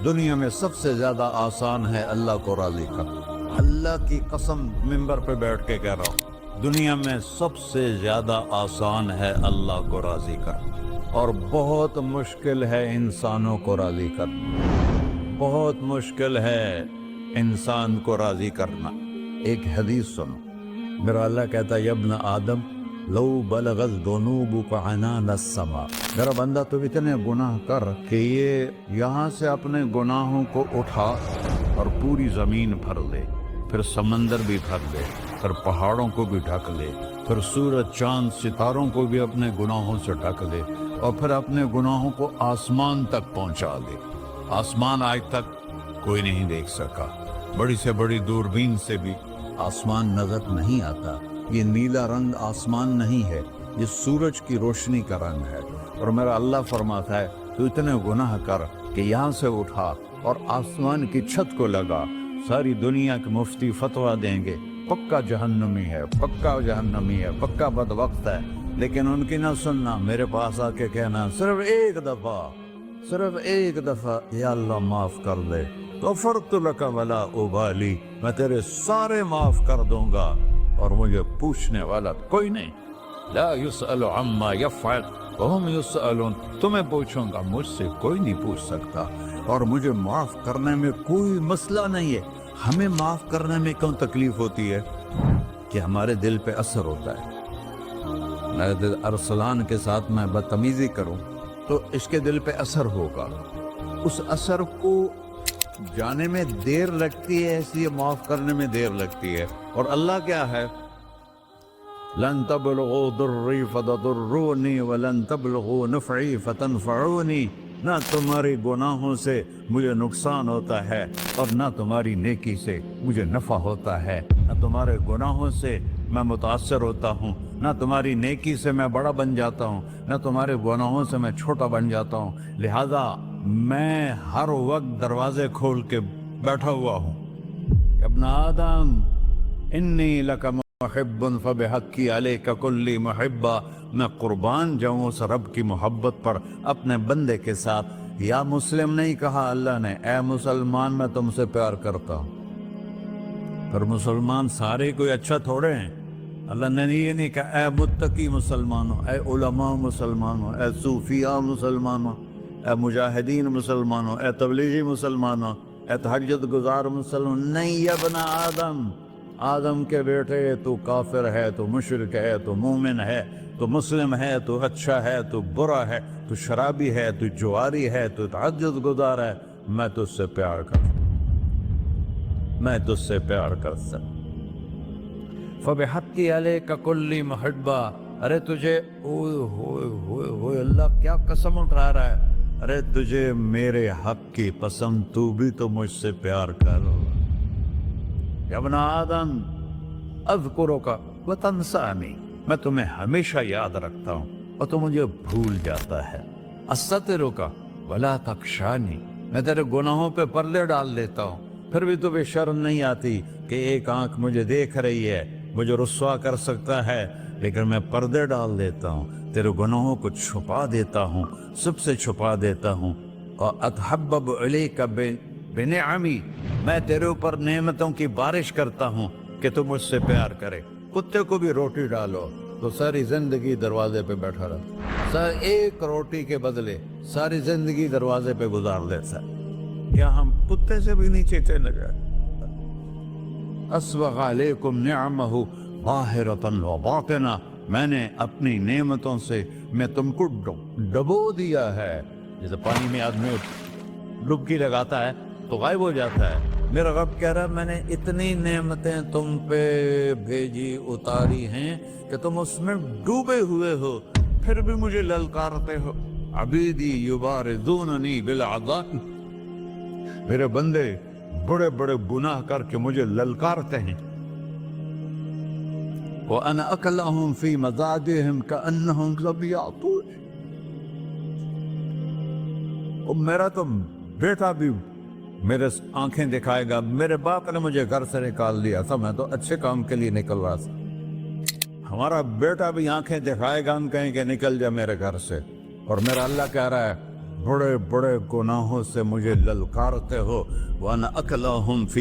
دنیا میں سب سے زیادہ آسان ہے اللہ کو راضی کرنا۔ اللہ کی قسم منبر پہ بیٹھ کے کہہ رہا ہوں، دنیا میں سب سے زیادہ آسان ہے اللہ کو راضی کرنا، اور بہت مشکل ہے انسانوں کو راضی کرنا، بہت مشکل ہے انسان کو راضی کرنا۔ ایک حدیث سنو، میرا اللہ کہتا ہے یا ابن آدم لو بلغت ذنوبک عنان السماء، میرا بندہ تو اتنے گناہ کر کہ یہ یہاں سے اپنے گناہوں کو اٹھا اور پوری زمین بھر لے، پھر سمندر بھی بھر لے، پھر پہاڑوں کو بھی ڈھک لے، پھر سورج چاند ستاروں کو بھی اپنے گناہوں سے ڈھک لے، اور پھر اپنے گناہوں کو آسمان تک پہنچا دے۔ آسمان آج تک کوئی نہیں دیکھ سکا، بڑی سے بڑی دوربین سے بھی آسمان نظر نہیں آتا۔ یہ نیلا رنگ آسمان نہیں ہے، یہ سورج کی روشنی کا رنگ ہے۔ اور میرا اللہ فرماتا ہے تو اتنے گناہ کر کہ یہاں سے اٹھا اور آسمان کی چھت کو لگا، ساری دنیا کے مفتی فتویٰ دیں گے پکا جہنمی ہے، پکا جہنمی ہے، پکا بدبخت ہے، لیکن ان کی نہ سننا، میرے پاس آ کے کہنا صرف ایک دفعہ یا اللہ معاف کر دے، غفرت لک ولا ابالی، میں تیرے سارے معاف کر دوں گا اور مجھے پوچھنے والا کوئی نہیں۔ لا يسأل عما يفعل وهم يسألون، تمہیں پوچھوں گا، مجھ سے کوئی نہیں پوچھ سکتا، اور مجھے معاف کرنے میں کوئی مسئلہ نہیں ہے۔ ہمیں معاف کرنے میں کیوں تکلیف ہوتی ہے؟ کہ ہمارے دل پہ اثر ہوتا ہے۔ میرے دل ارسلان کے ساتھ میں بدتمیزی کروں تو اس کے دل پہ اثر ہوگا، اس اثر کو جانے میں دیر لگتی ہے، اس لیے معاف کرنے میں دیر لگتی ہے۔ اور اللہ کیا ہے؟ لن تبلغوا ضري فتضروني ولن تبلغوا نفعي فتنفعوني، نہ تمہاری گناہوں سے مجھے نقصان ہوتا ہے اور نہ تمہاری نیکی سے مجھے نفع ہوتا ہے، نہ تمہارے گناہوں سے میں متاثر ہوتا ہوں، نہ تمہاری نیکی سے میں بڑا بن جاتا ہوں، نہ تمہارے گناہوں سے میں چھوٹا بن جاتا ہوں، لہذا میں ہر وقت دروازے کھول کے بیٹھا ہوا ہوں۔ ابن آدم انی لک محب فبحقی علیک کلی محبہ، میں قربان جاؤں اس رب کی محبت پر اپنے بندے کے ساتھ۔ یا مسلم نہیں کہا اللہ نے، اے مسلمان میں تم سے پیار کرتا ہوں۔ پر مسلمان سارے کوئی اچھا تھوڑے ہیں، اللہ نے یہ نہیں کہا اے متقی مسلمانوں، اے علماء مسلمانوں، اے صوفیاء مسلمانوں، اے مجاہدین مسلمانوں، اے تبلیغی مسلمانوں، اے تہجد گزار مسلمان، نہیں یا ابن آدم، آدم کے بیٹے، تو کافر ہے، تو مشرک ہے، تو مومن ہے، تو مسلم ہے، تو اچھا ہے، تو برا ہے، تو شرابی ہے، تو جواری ہے، تو تہجد گزار ہے، میں تجھ سے پیار کرتا ہوں، میں تجھ سے پیار کرتا ہوں۔ فَبِحَقِّ عَلَيْكَ كُلِّ مُحِبًّا، ارے تجھے ہوئے اللہ کیا قسم اٹھا رہا ہے، ارے تجھے میرے حق کی قسم، تو بھی تو مجھ سے پیار کر۔ یا ابن آدم اذکرک وتنسانی، میں تمہیں ہمیشہ یاد رکھتا ہوں اور تو مجھے بھول جاتا ہے۔ استترک ولا تخشانی، میں تیرے گناہوں پہ پردے ڈال دیتا ہوں، پھر بھی تمہیں شرم نہیں آتی کہ ایک آنکھ مجھے دیکھ رہی ہے، مجھے رسوا کر سکتا ہے، لیکن میں پردے ڈال دیتا ہوں، تیرے گناہوں کو چھپا دیتا ہوں، سب سے چھپا دیتا ہوں۔ اور اتحبب الیک بنعمی، میں تیرے اوپر نعمتوں کی بارش کرتا ہوں کہ تو مجھ سے پیار کرے۔ کتے کو بھی روٹی ڈالو تو ساری زندگی دروازے پہ بیٹھا رہتا، ایک روٹی کے بدلے ساری زندگی دروازے پہ گزار دیتا ہے۔ کیا ہم کتے سے بھی نیچے چلے گئے؟ اسبغ علیکم نعمہ ظاہرۃ و باطنہ، میں نے اپنی نعمتوں سے میں تم کو ڈبو دیا ہے، جیسے پانی میں آدمی ڈبکی لگاتا ہے تو غائب ہو جاتا ہے۔ میرا رب کہہ رہا ہے میں نے اتنی نعمتیں تم پہ بھیجی، اتاری ہیں کہ تم اس میں ڈوبے ہوئے ہو، پھر بھی مجھے للکارتے ہو۔ عبیدی یبارزوننی بالعذاب، میرے بندے بڑے بڑے گناہ کر کے مجھے للکارتے ہیں۔ وَأَنَا أَكْلَهُمْ فِي مَزَاجِهِمْ كَأَنَّهُمْ ظَبِيَّةٌ، اور میرا تو بیٹا بھی میرے آنکھیں دکھائے گا، میرے باپ نے مجھے گھر سے نکال دیا تھا، میں تو اچھے کام کے لیے نکل رہا تھا، ہمارا بیٹا بھی آنکھیں دکھائے گا، ہم کہیں کہ نکل جا میرے گھر سے۔ اور میرا اللہ کہہ رہا ہے بڑے بڑے گناہوں سے مجھے للکارتے ہو، وَأَنَا أَكْلَهُمْ فِي